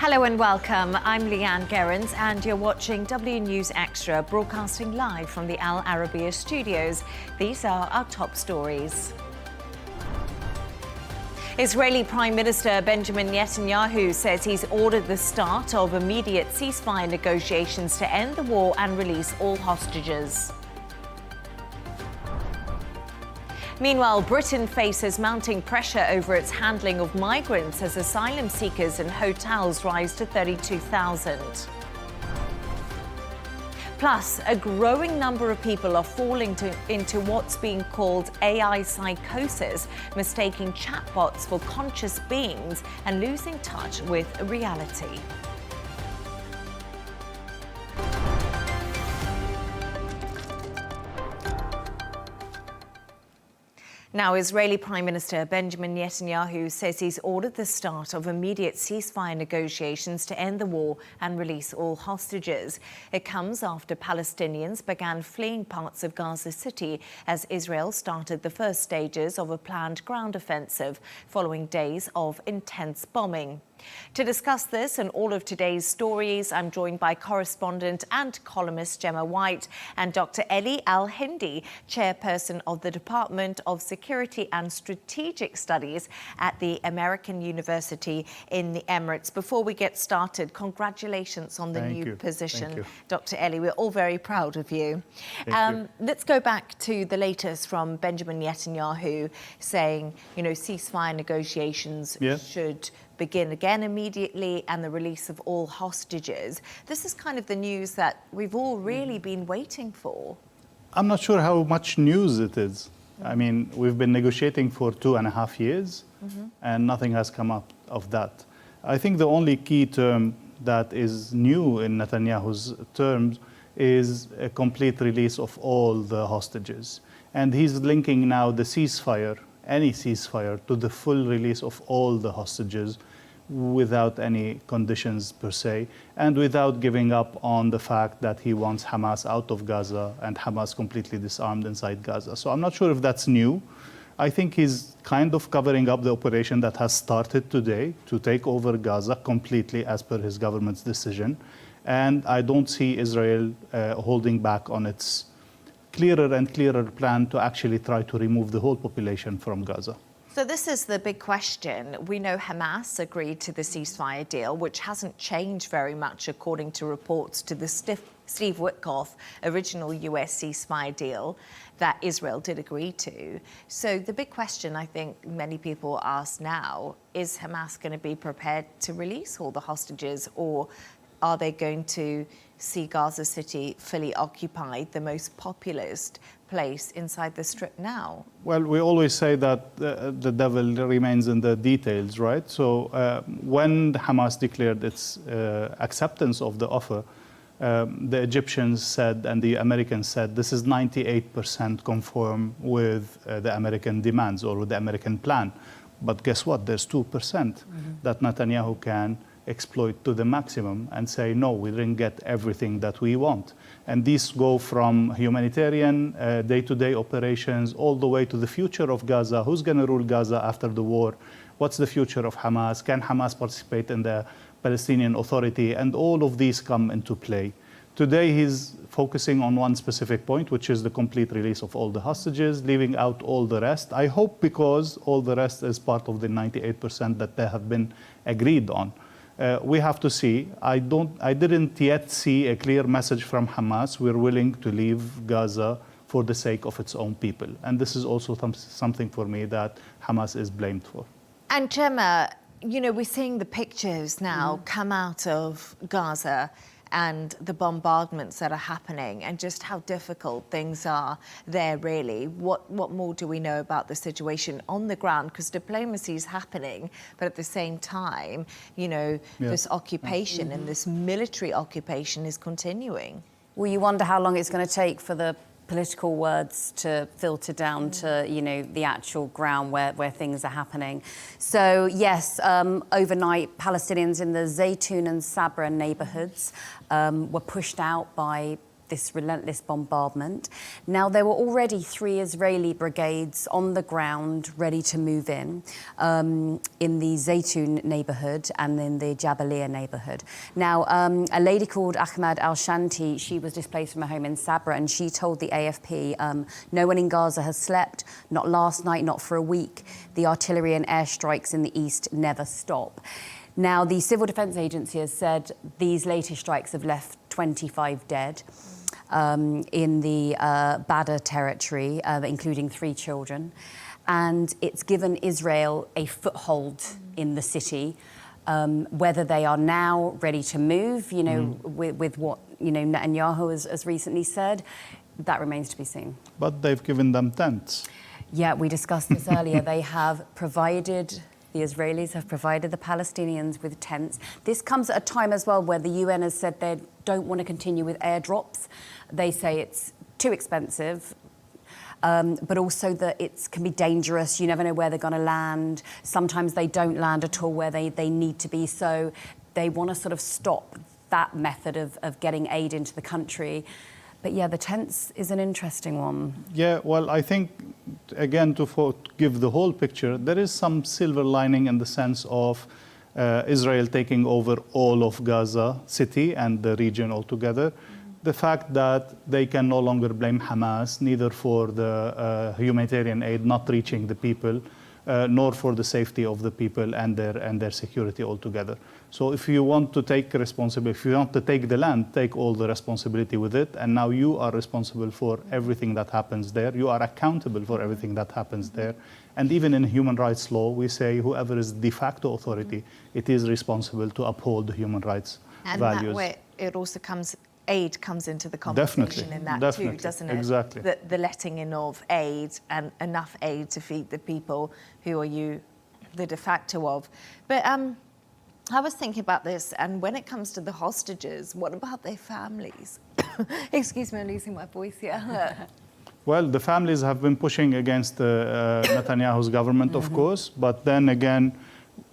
Hello and welcome. I'm Leanne Gerrans and you're watching W News Extra, broadcasting live from the Al Arabiya studios. These are our top stories. Israeli Prime Minister Benjamin Netanyahu says he's ordered the start of immediate ceasefire negotiations to end the war and release all hostages. Meanwhile, Britain faces mounting pressure over its handling of migrants as asylum seekers in hotels rise to 32,000. Plus, a growing number of people are falling into what's being called AI psychosis, mistaking chatbots for conscious beings and losing touch with reality. Now, Israeli Prime Minister Benjamin Netanyahu says he's ordered the start of immediate ceasefire negotiations to end the war and release all hostages. It comes after Palestinians began fleeing parts of Gaza City as Israel started the first stages of a planned ground offensive following days of intense bombing. To discuss this and all of today's stories, I'm joined by correspondent and columnist Gemma White and Dr. Eli Al-Hindi, chairperson of the Department of Security and Strategic Studies at the American University in the Emirates. Before we get started, congratulations on the new position, Dr. Eli. We're all very proud of you. Let's go back to the latest from Benjamin Netanyahu saying, ceasefire negotiations should begin again immediately and the release of all hostages. This is kind of the news that we've all really been waiting for. I'm not sure how much news it is. I mean, we've been negotiating for 2.5 years and nothing has come up of that. I think the only key term that is new in Netanyahu's terms is a complete release of all the hostages. And he's linking now the ceasefire, any ceasefire, to the full release of all the hostages without any conditions per se, and without giving up on the fact that he wants Hamas out of Gaza and Hamas completely disarmed inside Gaza. So I'm not sure if that's new. I think he's kind of covering up the operation that has started today to take over Gaza completely as per his government's decision. And I don't see Israel holding back on its clearer and clearer plan to actually try to remove the whole population from Gaza. So this is the big question. We know Hamas agreed to the ceasefire deal, which hasn't changed very much according to reports to the Steve Witkoff original US ceasefire deal that Israel did agree to. So the big question I think many people ask now, is Hamas going to be prepared to release all the hostages, or are they going to see Gaza City fully occupied, the most populous place inside the Strip now? Well, we always say that the devil remains in the details, right? So when Hamas declared its acceptance of the offer, the Egyptians said and the Americans said this is 98% conform with the American demands or with the American plan. But guess what? There's 2% that Netanyahu can exploit to the maximum and say, no, we didn't get everything that we want. And these go from humanitarian day-to-day operations all the way to the future of Gaza. Who's going to rule Gaza after the war? What's the future of Hamas? Can Hamas participate in the Palestinian Authority? And all of these come into play. Today, he's focusing on one specific point, which is the complete release of all the hostages, leaving out all the rest. I hope because all the rest is part of the 98% that they have been agreed on. We have to see. I didn't yet see a clear message from Hamas. We're willing to leave Gaza for the sake of its own people. And this is also something for me that Hamas is blamed for. And Gemma, we're seeing the pictures now come out of Gaza and the bombardments that are happening and just how difficult things are there, really. What more do we know about the situation on the ground? Because diplomacy is happening, but at the same time, this occupation and this military occupation is continuing. Well, you wonder how long it's going to take for the political words to filter down to, the actual ground where things are happening. So, yes, overnight, Palestinians in the Zaytun and Sabra neighbourhoods were pushed out by this relentless bombardment. Now, there were already 3 Israeli brigades on the ground ready to move in the Zaytun neighborhood and in the Jabalia neighborhood. Now, a lady called Ahmad Al-Shanti, she was displaced from her home in Sabra, and she told the AFP, no one in Gaza has slept, not last night, not for a week. The artillery and airstrikes in the east never stop. Now, the Civil Defence Agency has said these latest strikes have left 25 dead in the Badr territory, including 3 children. And it's given Israel a foothold in the city. Whether they are now ready to move, with what Netanyahu has recently said, that remains to be seen. But they've given them tents. Yeah, we discussed this earlier. The Israelis have provided the Palestinians with tents. This comes at a time as well where the UN has said they don't want to continue with airdrops. They say it's too expensive, but also that it can be dangerous. You never know where they're going to land. Sometimes they don't land at all where they need to be. So they want to sort of stop that method of getting aid into the country. But yeah, the tents is an interesting one. Yeah, well, I think, again, to give the whole picture, there is some silver lining in the sense of Israel taking over all of Gaza City and the region altogether. The fact that they can no longer blame Hamas, neither for the humanitarian aid not reaching the people, nor for the safety of the people and their security altogether. So if you want to take responsibility, if you want to take the land, take all the responsibility with it, and now you are responsible for everything that happens there. You are accountable for everything that happens there. And even in human rights law, we say whoever is de facto authority, it is responsible to uphold the human rights values. And that way, it also aid comes into the conversation in that too, doesn't it? Exactly. The letting in of aid and enough aid to feed the people who are you the de facto of. But I was thinking about this, and when it comes to the hostages, what about their families? Excuse me, I'm losing my voice here. Well, the families have been pushing against Netanyahu's government, of course, but then again,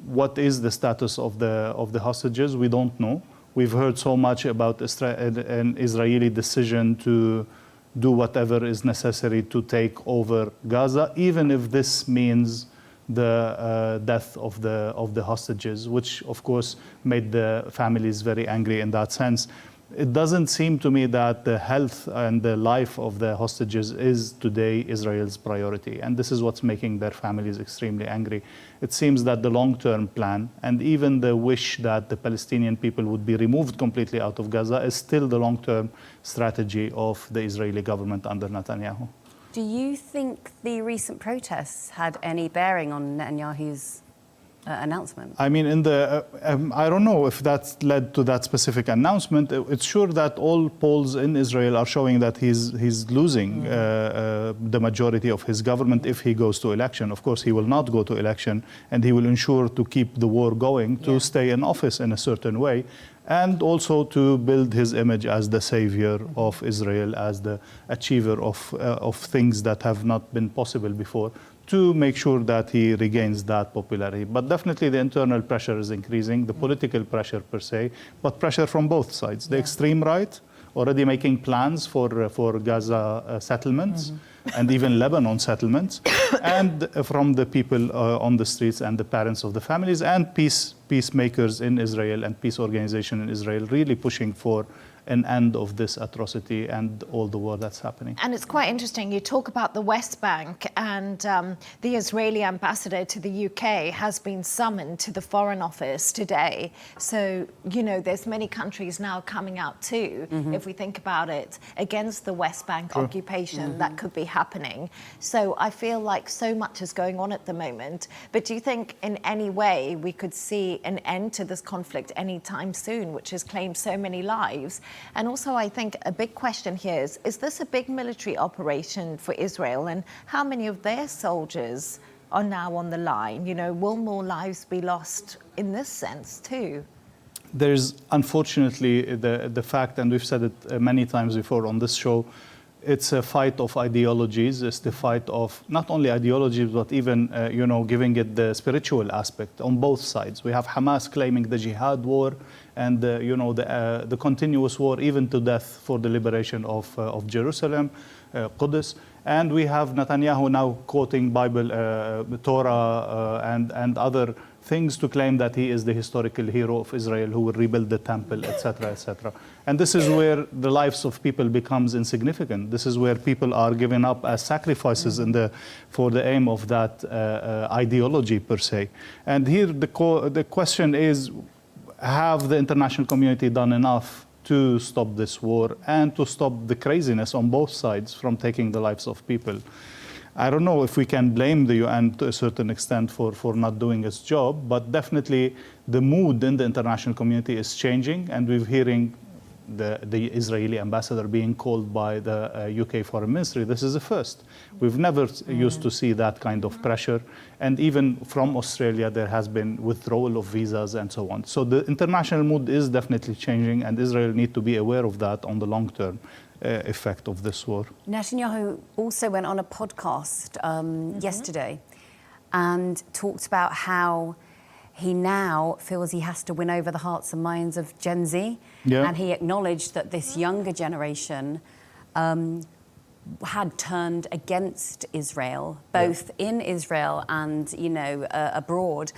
what is the status of the hostages? We don't know. We've heard so much about an Israeli decision to do whatever is necessary to take over Gaza, even if this means the death of the hostages, which of course made the families very angry in that sense. It doesn't seem to me that the health and the life of the hostages is today Israel's priority. And this is what's making their families extremely angry. It seems that the long-term plan and even the wish that the Palestinian people would be removed completely out of Gaza is still the long-term strategy of the Israeli government under Netanyahu. Do you think the recent protests had any bearing on Netanyahu's announcement? I mean, I don't know if that's led to that specific announcement. It's sure that all polls in Israel are showing that he's losing the majority of his government if he goes to election. Of course, he will not go to election, and he will ensure to keep the war going, to stay in office in a certain way, and also to build his image as the savior of Israel, as the achiever of things that have not been possible before, to make sure that he regains that popularity. But definitely the internal pressure is increasing, the political pressure per se, but pressure from both sides. The extreme right, already making plans for Gaza settlements, and even Lebanon settlements, and from the people on the streets and the parents of the families, and peacemakers in Israel and peace organization in Israel really pushing for an end of this atrocity and all the war that's happening. And it's quite interesting. You talk about the West Bank, and the Israeli ambassador to the UK has been summoned to the Foreign Office today. So, you know, there's many countries now coming out too, if we think about it, against the West Bank occupation that could be happening. So I feel like so much is going on at the moment. But do you think in any way we could see an end to this conflict anytime soon, which has claimed so many lives? And also, I think a big question here is this a big military operation for Israel? And how many of their soldiers are now on the line? You know, will more lives be lost in this sense too? There's unfortunately the fact, and we've said it many times before on this show, it's a fight of ideologies. It's the fight of not only ideologies, but even, giving it the spiritual aspect on both sides. We have Hamas claiming the jihad war and, the continuous war, even to death, for the liberation of Jerusalem, Qudus. And we have Netanyahu now quoting Bible, Torah, and other things to claim that he is the historical hero of Israel who will rebuild the temple, etc., etc. And this is where the lives of people becomes insignificant. This is where people are given up as sacrifices for the aim of that ideology per se. And here the question is, have the international community done enough to stop this war and to stop the craziness on both sides from taking the lives of people? I don't know if we can blame the UN to a certain extent for not doing its job, but definitely the mood in the international community is changing, and we're hearing the Israeli ambassador being called by the UK Foreign Ministry. This is a first. We've never used to see that kind of pressure, and even from Australia there has been withdrawal of visas and so on. So the international mood is definitely changing, and Israel need to be aware of that on the long term effect of this war. Netanyahu also went on a podcast yesterday and talked about how he now feels he has to win over the hearts and minds of Gen Z. Yeah. And he acknowledged that this younger generation had turned against Israel, both in Israel and, abroad.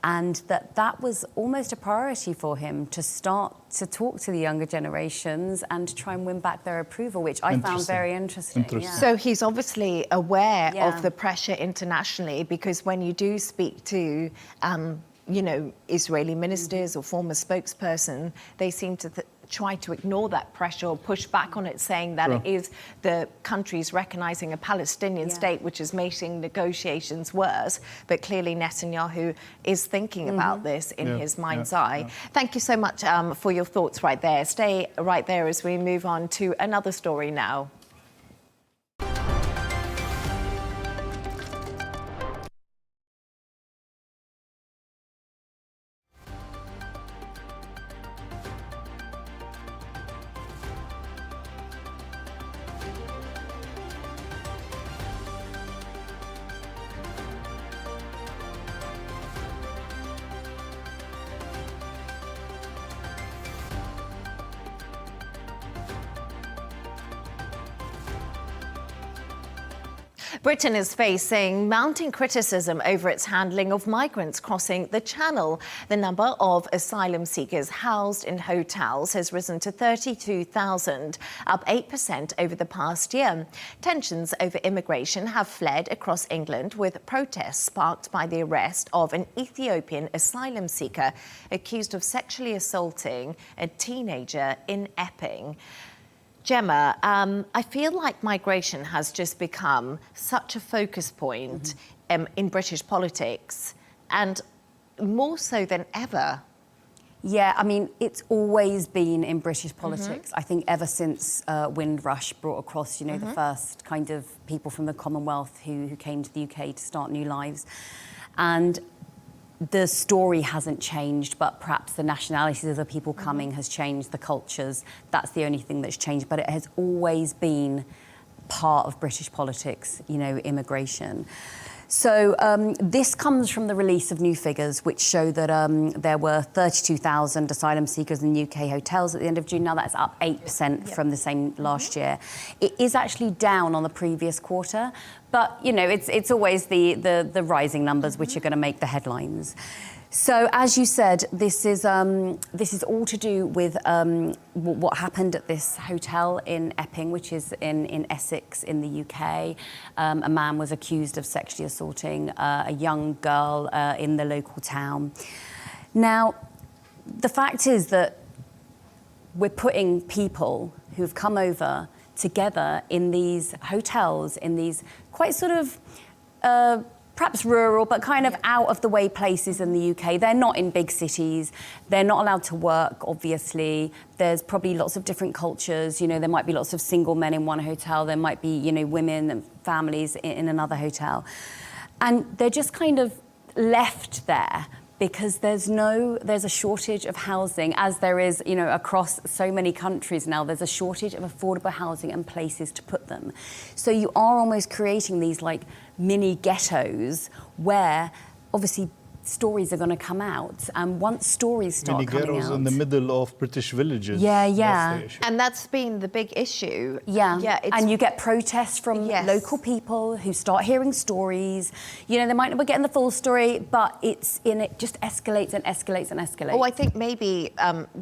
And that was almost a priority for him, to start to talk to the younger generations and to try and win back their approval, which I found very interesting. Yeah. So he's obviously aware of the pressure internationally, because when you do speak to, Israeli ministers or former spokesperson, they seem to try to ignore that pressure or push back on it, saying that it is the countries recognising a Palestinian state which is making negotiations worse. But clearly Netanyahu is thinking about this in his mind's eye. Thank you so much for your thoughts right there. Stay right there as we move on to another story now. Britain is facing mounting criticism over its handling of migrants crossing the Channel. The number of asylum seekers housed in hotels has risen to 32,000, up 8% over the past year. Tensions over immigration have fled across England, with protests sparked by the arrest of an Ethiopian asylum seeker accused of sexually assaulting a teenager in Epping. Gemma, I feel like migration has just become such a focus point in British politics, and more so than ever. Yeah, I mean, it's always been in British politics. I think ever since Windrush brought across, the first kind of people from the Commonwealth who came to the UK to start new lives. And the story hasn't changed, but perhaps the nationalities of the people coming has changed, the cultures. That's the only thing that's changed. But it has always been part of British politics, immigration. So this comes from the release of new figures, which show that there were 32,000 asylum seekers in UK hotels at the end of June. Now that's up 8% from the same last year. It is actually down on the previous quarter, but it's always the rising numbers which are going to make the headlines. So, as you said, this is all to do with what happened at this hotel in Epping, which is in Essex in the UK. A man was accused of sexually assaulting a young girl in the local town. Now, the fact is that we're putting people who've come over together in these hotels, in these quite sort of perhaps rural, but kind of out of the way places in the UK. They're not in big cities. They're not allowed to work, obviously. There's probably lots of different cultures. There might be lots of single men in one hotel. There might be, women and families in another hotel. And they're just kind of left there Because there's a shortage of housing, as there is, you know, across so many countries now. There's a shortage of affordable housing and places to put them. So you are almost creating these like mini ghettos where obviously stories are going to come out, and once stories start mini coming ghettos out, in the middle of British villages. Yeah. That's the issue. And that's been the big issue. Yeah, and you get protests from Yes. local people who start hearing stories. You know, they might not be getting the full story, but it just escalates and escalates and escalates. Oh, I think maybe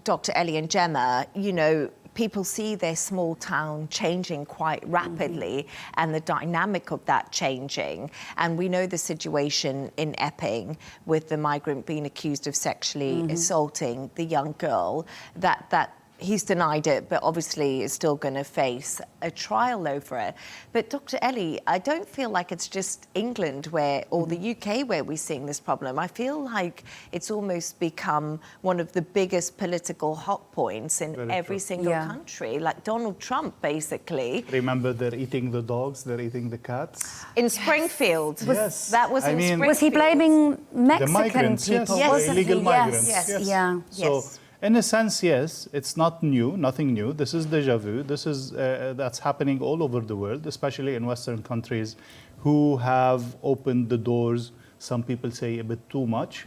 Dr. Ellie and Gemma, you know, people see their small town changing quite rapidly and the dynamic of that changing. And we know the situation in Epping with the migrant being accused of sexually assaulting the young girl, that he's denied it, but obviously is still going to face a trial over it. But Dr. Ellie, I don't feel like it's just England or the UK where we're seeing this problem. I feel like it's almost become one of the biggest political hot points in every single country, like Donald Trump, basically. Remember, they're eating the dogs, they're eating the cats. In Springfield. Yes. That was in Springfield. Was he blaming Mexican migrants, people? yes. Wasn't Illegal he? migrants. Yes. Yes. Yeah. So, in a sense, yes, it's not new, nothing new. This is déjà vu. This is that's happening all over the world, especially in Western countries who have opened the doors, some people say a bit too much,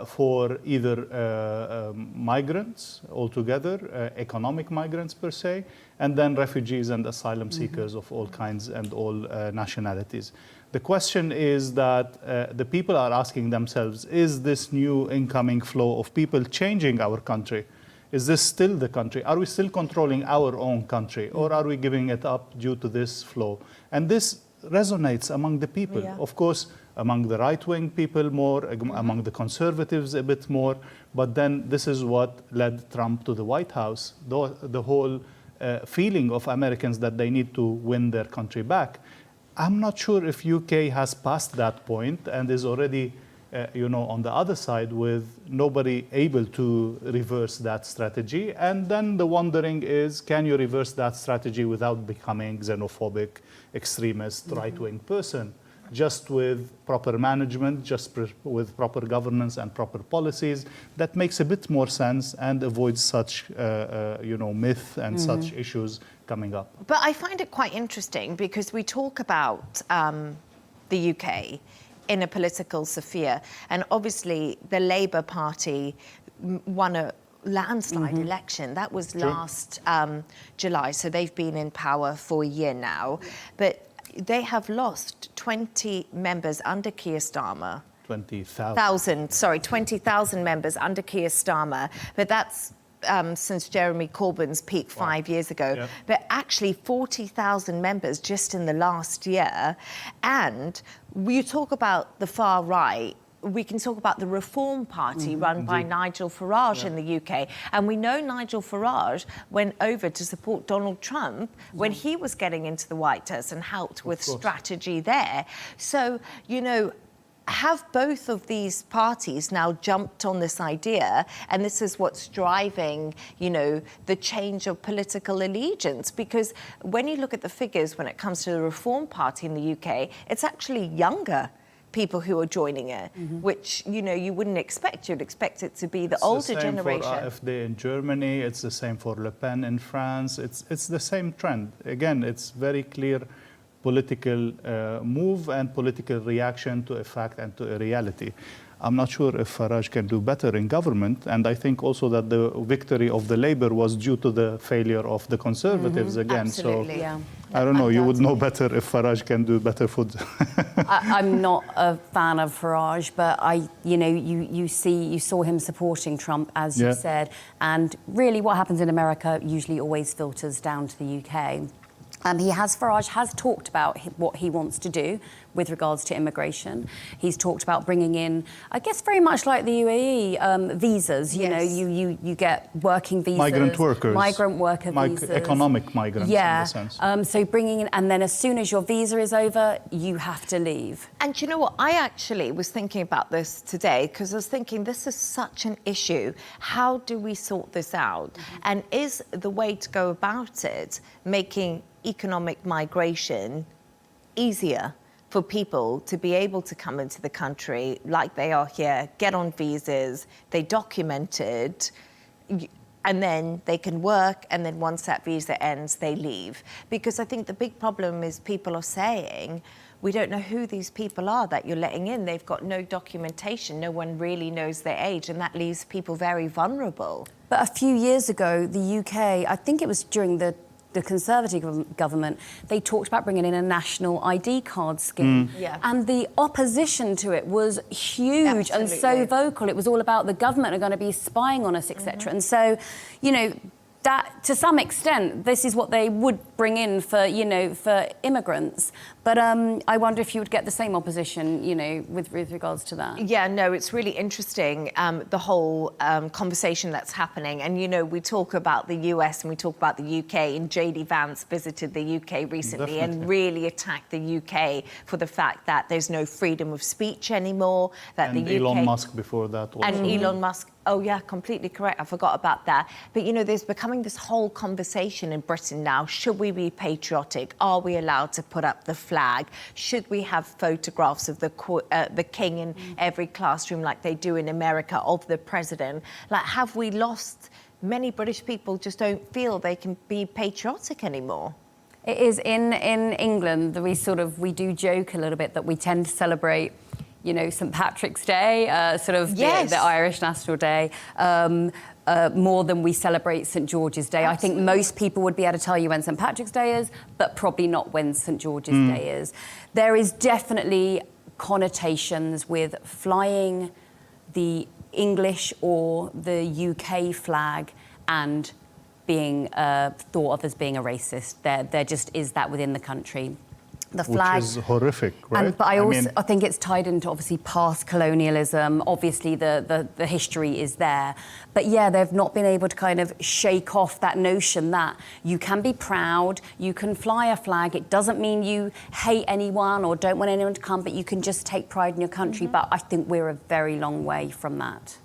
for either migrants altogether, economic migrants per se, and then refugees and asylum seekers of all kinds and all nationalities. The question is that the people are asking themselves, is this new incoming flow of people changing our country? Is this still the country? Are we still controlling our own country, or are we giving it up due to this flow? And this resonates among the people. Yeah. Of course, among the right-wing people more, among the conservatives a bit more, but then this is what led Trump to the White House, the whole feeling of Americans that they need to win their country back. I'm not sure if UK has passed that point and is already, on the other side with nobody able to reverse that strategy. And then the wondering is, can you reverse that strategy without becoming xenophobic, extremist, right-wing person? Just with proper management, with proper governance and proper policies, that makes a bit more sense and avoids such, myth and such issues coming up. But I find it quite interesting because we talk about the UK in a political sphere, and obviously the Labour Party won a landslide election. That was last July, so they've been in power for a year now. But they have lost 20 members under Keir Starmer. 20,000 members under Keir Starmer. But that's since Jeremy Corbyn's peak 5 years ago. Yeah. But actually 40,000 members just in the last year. And you talk about the far right, we can talk about the Reform Party run by Nigel Farage in the UK. And we know Nigel Farage went over to support Donald Trump when he was getting into the White House and helped with strategy there. So, have both of these parties now jumped on this idea, and this is what's driving, the change of political allegiance? Because when you look at the figures when it comes to the Reform Party in the UK, it's actually younger people who are joining it, which, you wouldn't expect. You'd expect it to be the older generation. It's the same for AfD in Germany, it's the same for Le Pen in France, it's the same trend. Again, it's very clear political move and political reaction to a fact and to a reality. I'm not sure if Farage can do better in government, and I think also that the victory of the Labour was due to the failure of the Conservatives again. Absolutely. So I don't know, you would know better if Farage can do better for... I'm not a fan of Farage, but you saw him supporting Trump, as you said, and really what happens in America usually always filters down to the UK. Farage has talked about what he wants to do with regards to immigration. He's talked about bringing in, I guess very much like the UAE, visas. You get working visas. Migrant workers. Migrant worker visas. Economic migrants in a sense. So bringing in, and then as soon as your visa is over, you have to leave. And you know what? I actually was thinking about this today because I was thinking this is such an issue. How do we sort this out? And is the way to go about it making economic migration easier for people to be able to come into the country like they are here, get on visas, they document it, and then they can work, and then once that visa ends, they leave. Because I think the big problem is people are saying, we don't know who these people are that you're letting in. They've got no documentation. No one really knows their age, and that leaves people very vulnerable. But a few years ago, the UK, I think it was during the Conservative government, they talked about bringing in a national ID card scheme. Yeah. And the opposition to it was huge and so vocal. It was all about the government are going to be spying on us, etc. And so, you know, that to some extent, this is what they would bring in for, you know, for immigrants. But I wonder if you would get the same opposition, you know, with regards to that. Yeah, no, it's really interesting, the whole conversation that's happening. And, you know, we talk about the US and we talk about the UK, and J.D. Vance visited the UK recently and really attacked the UK for the fact that there's no freedom of speech anymore, that and the UK... Elon Musk before that also. And Elon Musk, oh yeah, completely correct. I forgot about that. But, you know, there's becoming this whole conversation in Britain now. Should we be patriotic? Are we allowed to put up the flag? Should we have photographs of the king in every classroom like they do in America, of the president? Like, have we lost... Many British people just don't feel they can be patriotic anymore. It is in England that we do joke a little bit that we tend to celebrate, you know, St. Patrick's Day, the Irish National Day, more than we celebrate St. George's Day. Absolutely. I think most people would be able to tell you when St. Patrick's Day is, but probably not when St. George's Day is. There is definitely connotations with flying the English or the UK flag and being thought of as being a racist. There just is that within the country. The flag, which is horrific, right? But I think it's tied into obviously past colonialism. Obviously, the history is there, but yeah, they've not been able to kind of shake off that notion that you can be proud, you can fly a flag. It doesn't mean you hate anyone or don't want anyone to come, but you can just take pride in your country. But I think we're a very long way from that.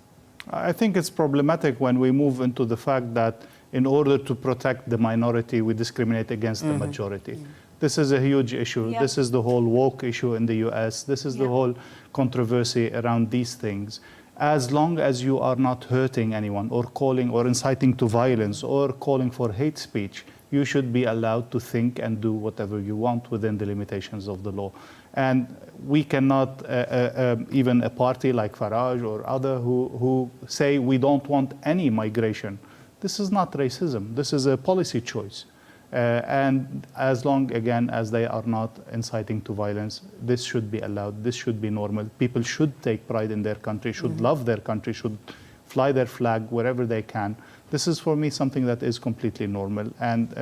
I think it's problematic when we move into the fact that in order to protect the minority, we discriminate against the majority. This is a huge issue. This is the whole woke issue in the US. This is the whole controversy around these things. As long as you are not hurting anyone or calling or inciting to violence or calling for hate speech, you should be allowed to think and do whatever you want within the limitations of the law. And we cannot, even a party like Farage or other who say we don't want any migration. This is not racism. This is a policy choice. And as long, again, as they are not inciting to violence, this should be allowed. This should be normal. People should take pride in their country, should love their country, should fly their flag wherever they can. This is, for me, something that is completely normal. And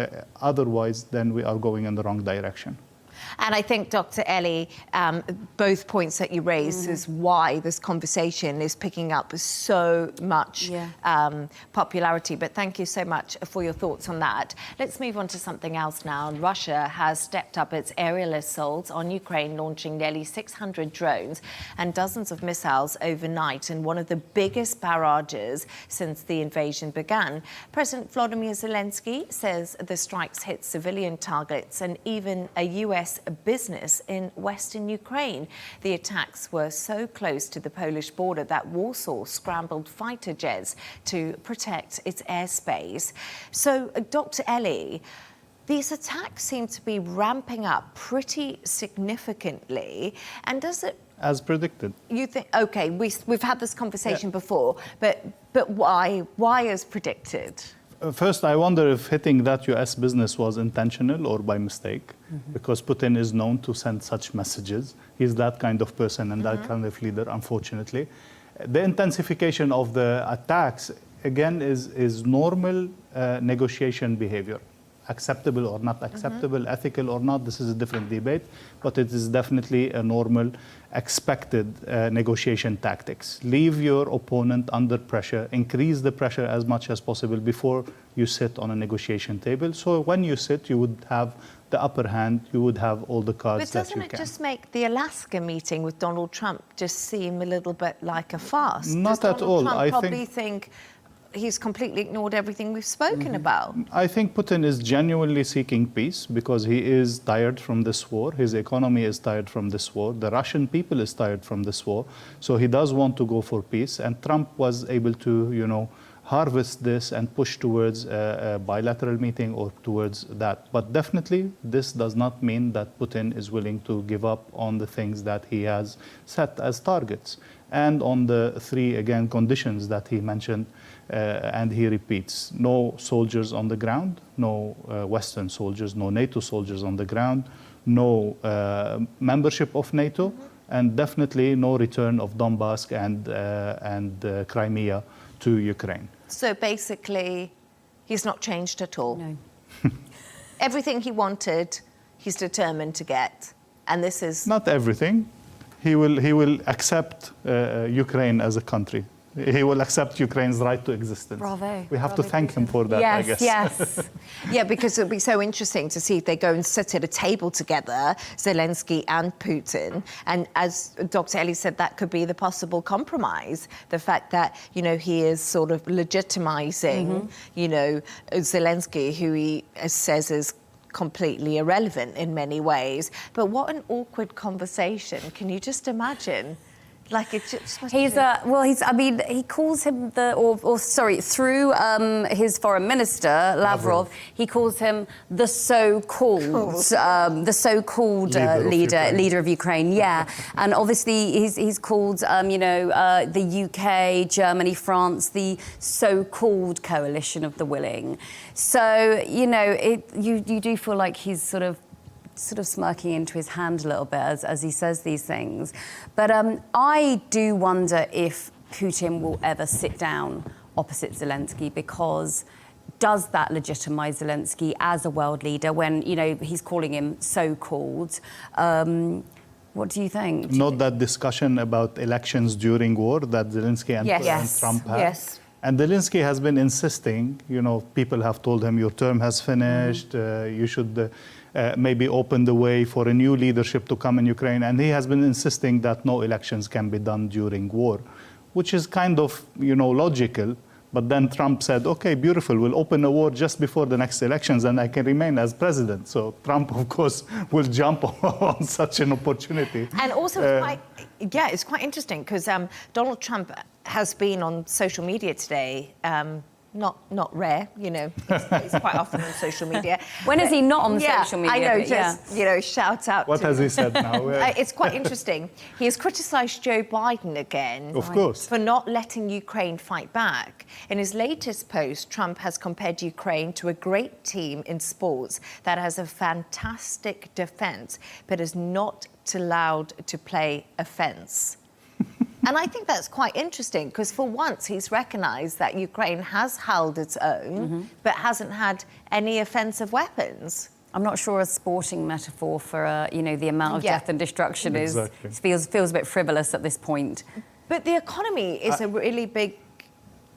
otherwise, then we are going in the wrong direction. And I think, Dr. Ellie, both points that you raised is why this conversation is picking up so much popularity. But thank you so much for your thoughts on that. Let's move on to something else now. Russia has stepped up its aerial assaults on Ukraine, launching nearly 600 drones and dozens of missiles overnight in one of the biggest barrages since the invasion began. President Volodymyr Zelensky says the strikes hit civilian targets and even a US business in western Ukraine. The attacks were so close to the Polish border that Warsaw scrambled fighter jets to protect its airspace. So, Dr. Ellie, these attacks seem to be ramping up pretty significantly. And does it... As predicted. You think, okay, we've had this conversation before, but why? Why as predicted? First, I wonder if hitting that US business was intentional or by mistake, because Putin is known to send such messages. He's that kind of person and that kind of leader, unfortunately. The intensification of the attacks, again, is normal negotiation behavior. Acceptable or not acceptable, ethical or not, this is a different debate, but it is definitely a normal, expected negotiation tactics. Leave your opponent under pressure, increase the pressure as much as possible before you sit on a negotiation table. So when you sit, you would have the upper hand, you would have all the cards that you can. But doesn't it just make the Alaska meeting with Donald Trump just seem a little bit like a farce? Not at all. Does Donald Trump probably think, he's completely ignored everything we've spoken about. I think Putin is genuinely seeking peace because he is tired from this war. His economy is tired from this war. The Russian people is tired from this war. So he does want to go for peace. And Trump was able to, harvest this and push towards a bilateral meeting or towards that. But definitely, this does not mean that Putin is willing to give up on the things that he has set as targets. And on the three, again, conditions that he mentioned, and he repeats, no soldiers on the ground, no Western soldiers, no NATO soldiers on the ground, no membership of NATO, and definitely no return of Donbass and Crimea to Ukraine. So basically, he's not changed at all. No. Everything he wanted, he's determined to get. And this is... Not everything. He will accept Ukraine as a country. He will accept Ukraine's right to existence. Bravo. We have to thank him for that, I guess. Yes. Yeah, because it'll be so interesting to see if they go and sit at a table together, Zelensky and Putin. And as Dr. Eli said, that could be the possible compromise. The fact that, he is sort of legitimizing, Zelensky, who he says is completely irrelevant in many ways. But what an awkward conversation. Can you just imagine? Like it's just he calls him through his foreign minister Lavrov, he calls him the so-called leader of Ukraine. Yeah, and obviously he's called the UK, Germany, France, the so-called coalition of the willing. So you do feel like he's sort of smirking into his hand a little bit as he says these things. But I do wonder if Putin will ever sit down opposite Zelensky, because does that legitimize Zelensky as a world leader when, he's calling him so-called? What do you think? Not that discussion about elections during war that Zelensky and Trump had. Yes. And Zelensky has been insisting, people have told him, your term has finished, you should maybe open the way for a new leadership to come in Ukraine. And he has been insisting that no elections can be done during war, which is kind of, logical. But then Trump said, okay, beautiful, we'll open a war just before the next elections and I can remain as president. So Trump, of course, will jump on such an opportunity. And also, it's quite interesting because Donald Trump has been on social media today. Not rare, he's quite often on social media. When is he not on social media? I know, shout out. What has he said now? It's quite interesting. He has criticised Joe Biden again. Of course. For not letting Ukraine fight back. In his latest post, Trump has compared Ukraine to a great team in sports that has a fantastic defence, but is not allowed to play offence. And I think that's quite interesting because for once he's recognised that Ukraine has held its own, but hasn't had any offensive weapons. I'm not sure a sporting metaphor for, the amount of death and destruction feels a bit frivolous at this point. But the economy is a really big...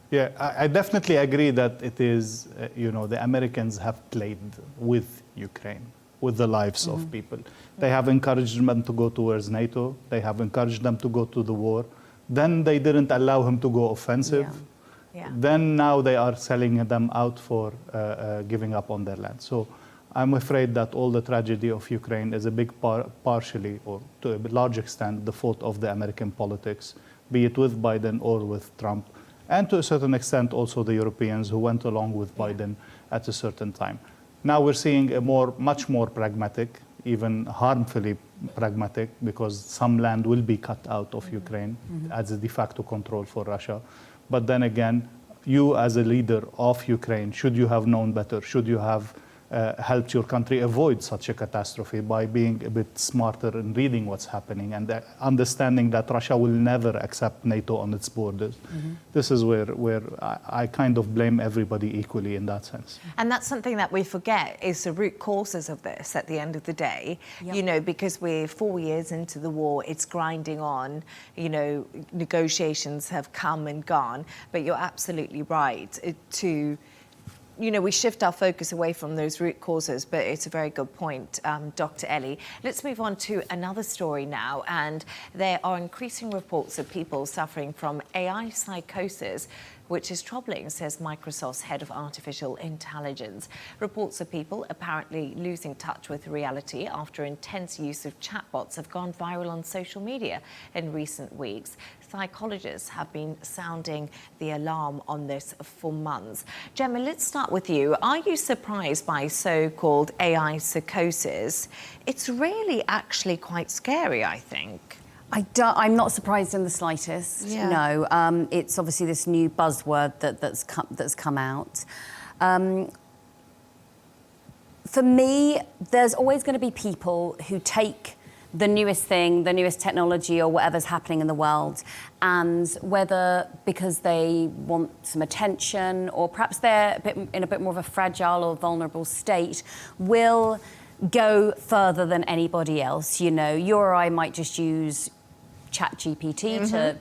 Yeah, I definitely agree that it is, the Americans have played with Ukraine, with the lives of people. They have encouraged them to go towards NATO. They have encouraged them to go to the war. Then they didn't allow him to go offensive. Yeah. Then now they are selling them out for giving up on their land. So I'm afraid that all the tragedy of Ukraine is a big partially, or to a large extent, the fault of the American politics, be it with Biden or with Trump. And to a certain extent, also the Europeans who went along with Biden at a certain time. Now we're seeing a much more pragmatic, even harmfully pragmatic, because some land will be cut out of Ukraine as a de facto control for Russia. But then again, you as a leader of Ukraine, should you have known better? Should you have helped your country avoid such a catastrophe by being a bit smarter and reading what's happening and understanding that Russia will never accept NATO on its borders? This is where I kind of blame everybody equally in that sense. And that's something that we forget is the root causes of this at the end of the day. Because we're 4 years into the war, it's grinding on, negotiations have come and gone, but you're absolutely right we shift our focus away from those root causes, but it's a very good point, Dr. Eli. Let's move on to another story now, and there are increasing reports of people suffering from AI psychosis, which is troubling, says Microsoft's head of artificial intelligence. Reports of people apparently losing touch with reality after intense use of chatbots have gone viral on social media in recent weeks. Psychologists have been sounding the alarm on this for months. Gemma, let's start with you. Are you surprised by so-called AI psychosis? It's really actually quite scary, I think. I'm not surprised in the slightest. Yeah. No, it's obviously this new buzzword that's come out. For me, there's always going to be people who take the newest thing, the newest technology, or whatever's happening in the world, and whether because they want some attention, or perhaps they're in a bit more of a fragile or vulnerable state, will go further than anybody else. You know, you or I might just use ChatGPT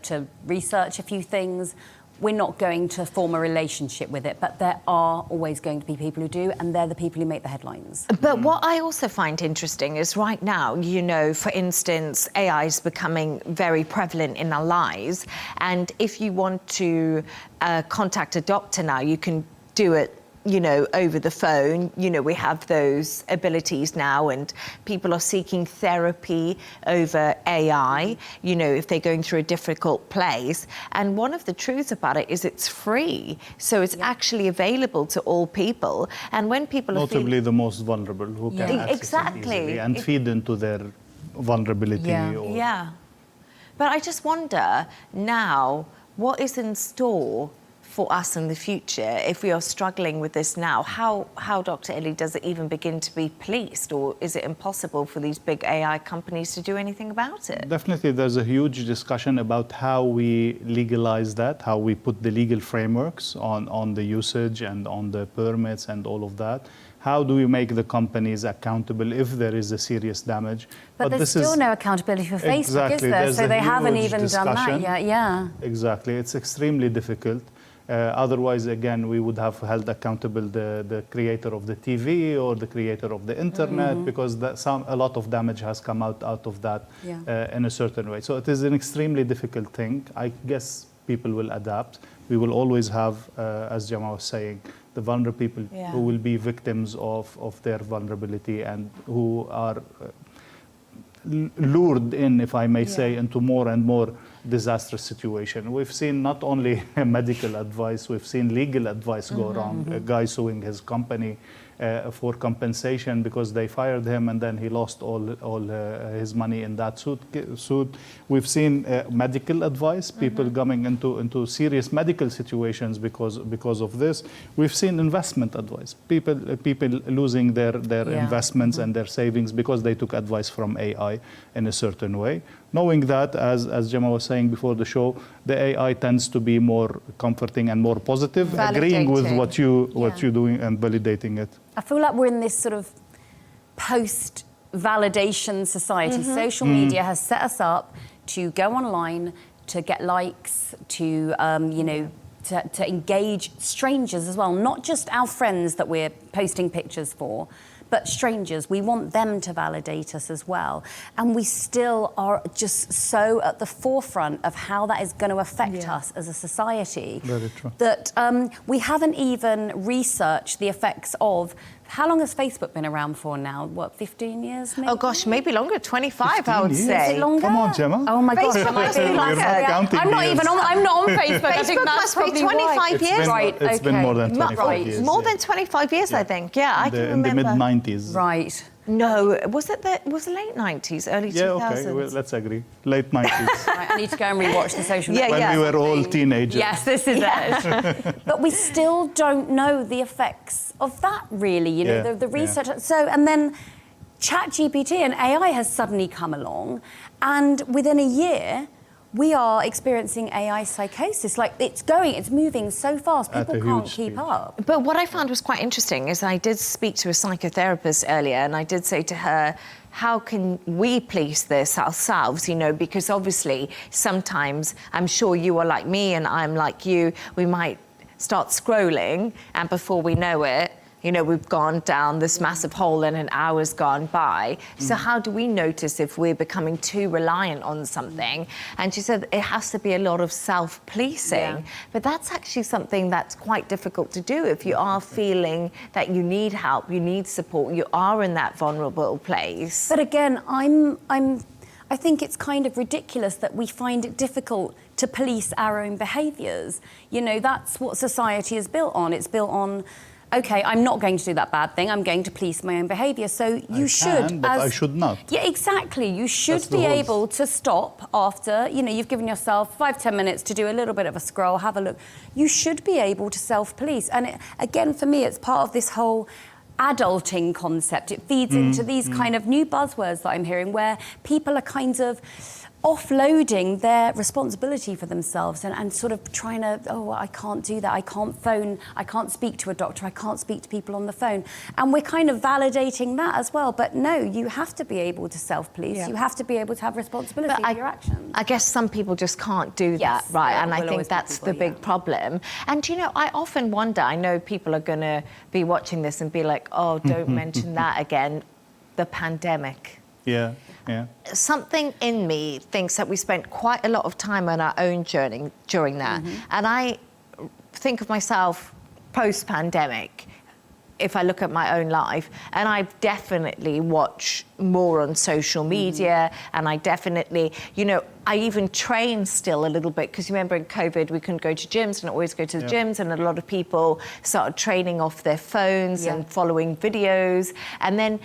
to research a few things. We're not going to form a relationship with it, but there are always going to be people who do, and they're the people who make the headlines. But what I also find interesting is right now, you know, for instance, AI is becoming very prevalent in our lives. And if you want to contact a doctor now, you can do it, you know, over the phone. You know, we have those abilities now, and people are seeking therapy over AI, you know, if they're going through a difficult place. And one of the truths about it is it's free. So it's actually available to all people. And when people notably the most vulnerable who can access it easily and feed into their vulnerability. Yeah. But I just wonder now, what is in store for us in the future if we are struggling with this now? How, Dr. Eli, does it even begin to be policed, or is it impossible for these big AI companies to do anything about it? Definitely, there's a huge discussion about how we legalize that, how we put the legal frameworks on the usage and on the permits and all of that. How do we make the companies accountable if there is a serious damage? But there's still no accountability for Facebook, is there? So they haven't even done that yet. Yeah. Exactly. It's extremely difficult. Otherwise, again, we would have held accountable the creator of the TV or the creator of the internet, because a lot of damage has come out of that in a certain way. So it is an extremely difficult thing. I guess people will adapt. We will always have, as Gemma was saying, the vulnerable people who will be victims of their vulnerability and who are lured in, if I may say, into more and more disastrous situation. We've seen not only medical advice, we've seen legal advice go wrong. A guy suing his company for compensation because they fired him, and then he lost all his money in that suit. We've seen medical advice, people coming into serious medical situations because of this. We've seen investment advice, people losing their investments and their savings because they took advice from AI in a certain way. Knowing that, as Gemma was saying before the show, the AI tends to be more comforting and more positive, agreeing with what you're doing and validating it. I feel like we're in this sort of post-validation society. Social media has set us up to go online, to get likes, to you know, to engage strangers as well, not just our friends that we're posting pictures for, but strangers. We want them to validate us as well. And we still are just so at the forefront of how that is going to affect us as a society. Very true. That we haven't even researched the effects of. How long has Facebook been around for now? What, 15 years maybe? Oh gosh, maybe longer, 25 I would say. Is it longer? Come on, Gemma. Oh my gosh. Facebook might be longer. I'm not on Facebook. I think Facebook that's must be 25 years. It's been more than 25 years. More than 25 years, I think. Yeah, I can remember. In the mid-90s. Right. No, was it the late 90s, early 2000s? Yeah, okay, well, let's agree. Late 90s. Right, I need to go and rewatch the social network. When we were all teenagers. Yes, this is it. But we still don't know the effects of that, really, you know, the research. So, and then ChatGPT and AI has suddenly come along, and within a year, we are experiencing AI psychosis. Like, it's moving so fast, people can't keep up. But what I found was quite interesting is I did speak to a psychotherapist earlier, and I did say to her, how can we police this ourselves, you know, because obviously sometimes I'm sure you are like me and I'm like you, we might start scrolling and before we know it, you know, we've gone down this massive hole and an hour's gone by. So how do we notice if we're becoming too reliant on something? And she said it has to be a lot of self-policing. But that's actually something that's quite difficult to do if you are feeling that you need help, you need support, you are in that vulnerable place. But again, I think it's kind of ridiculous that we find it difficult to police our own behaviours. You know, that's what society is built on. It's built on, OK, I'm not going to do that bad thing, I'm going to police my own behaviour. So you should... but I should not. Yeah, exactly. You should be able to stop after, you know, you've given yourself 5-10 minutes to do a little bit of a scroll, have a look. You should be able to self-police. And again, for me, it's part of this whole adulting concept. It feeds into these kind of new buzzwords that I'm hearing where people are kind of offloading their responsibility for themselves and sort of trying to, oh, I can't do that, I can't phone, I can't speak to a doctor, I can't speak to people on the phone. And we're kind of validating that as well. But no, you have to be able to self-police. You have to be able to have responsibility for your actions. I guess some people just can't do that, right? And I think that's the big problem. And, you know, I often wonder, I know people are going to be watching this and be like, oh, don't mention that again, the pandemic. Yeah, yeah. Something in me thinks that we spent quite a lot of time on our own journey during that. And I think of myself post-pandemic, if I look at my own life, and I definitely watch more on social media, and I definitely, you know, I even train still a little bit, because you remember in COVID we couldn't go to gyms and always go to the gyms, and a lot of people started training off their phones and following videos, and then,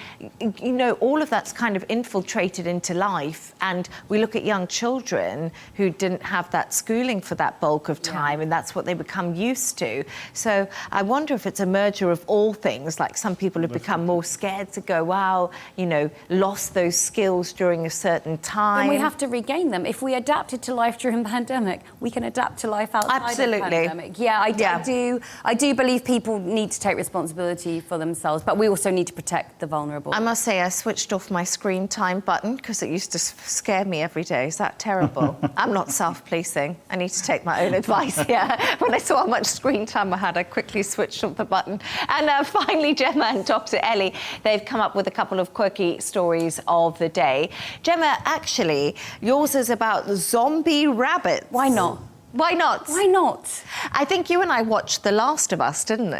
you know, all of that's kind of infiltrated into life. And we look at young children who didn't have that schooling for that bulk of time, and that's what they become used to. So I wonder if it's a merger of all things, like some people have become more scared to go out, you know, lost those skills during a certain time. And we have to regain them. If we adapted to life during the pandemic, we can adapt to life outside of the pandemic. Yeah, I do believe people need to take responsibility for themselves, but we also need to protect the vulnerable. I must say I switched off my screen time button because it used to scare me every day. Is that terrible? I'm not self-policing. I need to take my own advice here. When I saw how much screen time I had, I quickly switched off the button. And finally, Gemma and Dr. Ellie, they've come up with a couple of quirky stories of the day. Gemma, actually, yours is about zombie rabbits. Why not? Why not? Why not? I think you and I watched The Last of Us, didn't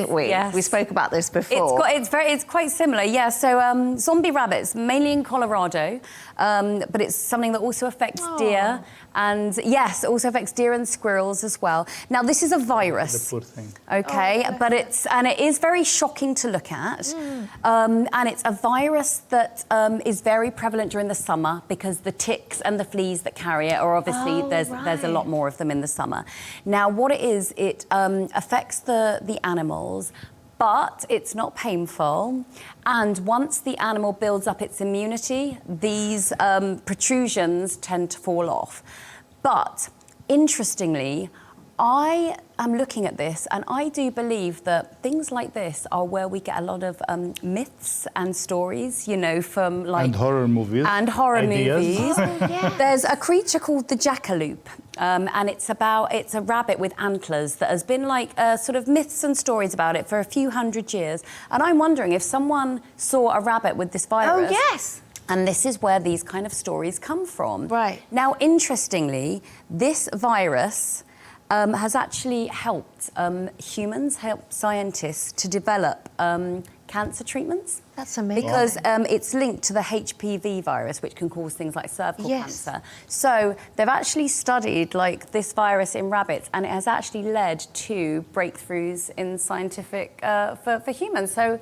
we? Yes. We spoke about this before. It's quite similar, yeah. So zombie rabbits, mainly in Colorado, but it's something that also affects deer. And yes, it also affects deer and squirrels as well. Now, this is a virus. The poor thing. Okay, but it is very shocking to look at. And it's a virus that is very prevalent during the summer because the ticks and the fleas that carry it are obviously, there's a lot more of them in the summer. Now, what it is, it affects the animals, but it's not painful. And once the animal builds up its immunity, these protrusions tend to fall off. But interestingly, I am looking at this, and I do believe that things like this are where we get a lot of myths and stories, you know, from like... And horror movies. And horror movies. There's a creature called the jackalope, and it's a rabbit with antlers that has been like sort of myths and stories about it for a few hundred years. And I'm wondering if someone saw a rabbit with this virus... Oh, yes! And this is where these kind of stories come from. Right. Now, interestingly, this virus has actually helped helped scientists to develop cancer treatments. That's amazing. Because it's linked to the HPV virus, which can cause things like cervical cancer. So they've actually studied like this virus in rabbits, and it has actually led to breakthroughs in scientific for humans. So,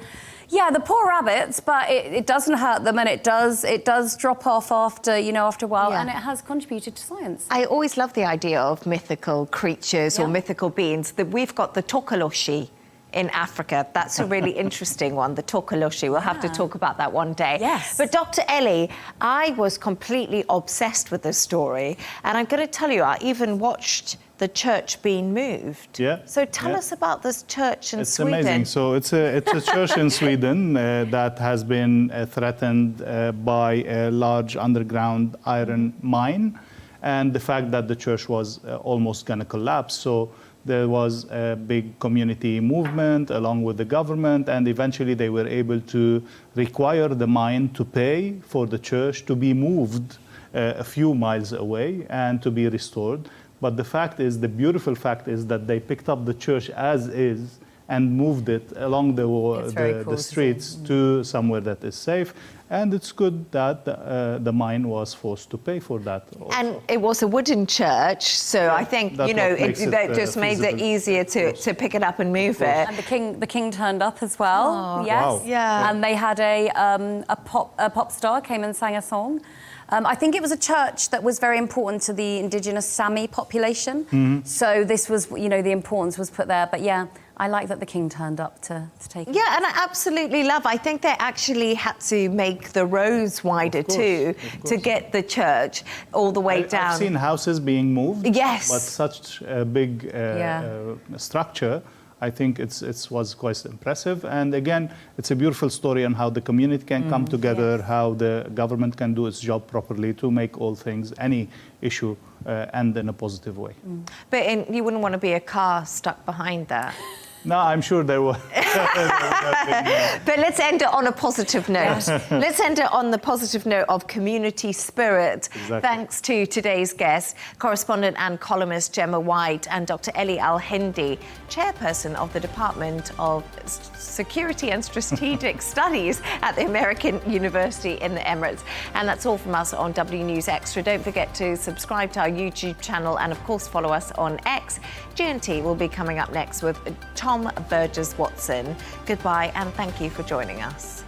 yeah, the poor rabbits, but it doesn't hurt them, and it does drop off after a while, and it has contributed to science. I always love the idea of mythical creatures or mythical beings. We've got the tokoloshi in Africa. That's a really interesting one, the tokoloshi. We'll have to talk about that one day. Yes. But Dr. Ellie, I was completely obsessed with this story, and I'm going to tell you, I even watched the church being moved. Yeah. So tell us about this church in Sweden. It's amazing. So it's a church in Sweden that has been threatened by a large underground iron mine, and the fact that the church was almost going to collapse. So There was a big community movement along with the government, and eventually they were able to require the mine to pay for the church to be moved a few miles away and to be restored. But the beautiful fact is that they picked up the church as is and moved it along the streets to somewhere that is safe. And it's good that the mine was forced to pay for that also. And it was a wooden church, so I think, that just made it easier to pick it up and move it. And the king turned up as well. Oh, yes. wow. Yeah. And they had a pop star came and sang a song. I think it was a church that was very important to the indigenous Sami population. So this was, the importance was put there. But yeah, I like that the king turned up to take it. Yeah, and I absolutely love. I think they actually had to make the roads wider too to get the church all the way down. I've seen houses being moved. Yes. But such a big structure, I think it was quite impressive. And again, it's a beautiful story on how the community can come together, how the government can do its job properly to make all things, any issue, end in a positive way. But you wouldn't want to be a car stuck behind that. No, I'm sure there were. But let's end it on a positive note. Let's end it on the positive note of community spirit. Exactly. Thanks to today's guests, correspondent and columnist Gemma White and Dr. Eli Al-Hindi, chairperson of the Department of Security and Strategic Studies at the American University in the Emirates. And that's all from us on W News Extra. Don't forget to subscribe to our YouTube channel and, of course, follow us on X. G&T will be coming up next with Tom Burgess-Watson. Goodbye and thank you for joining us.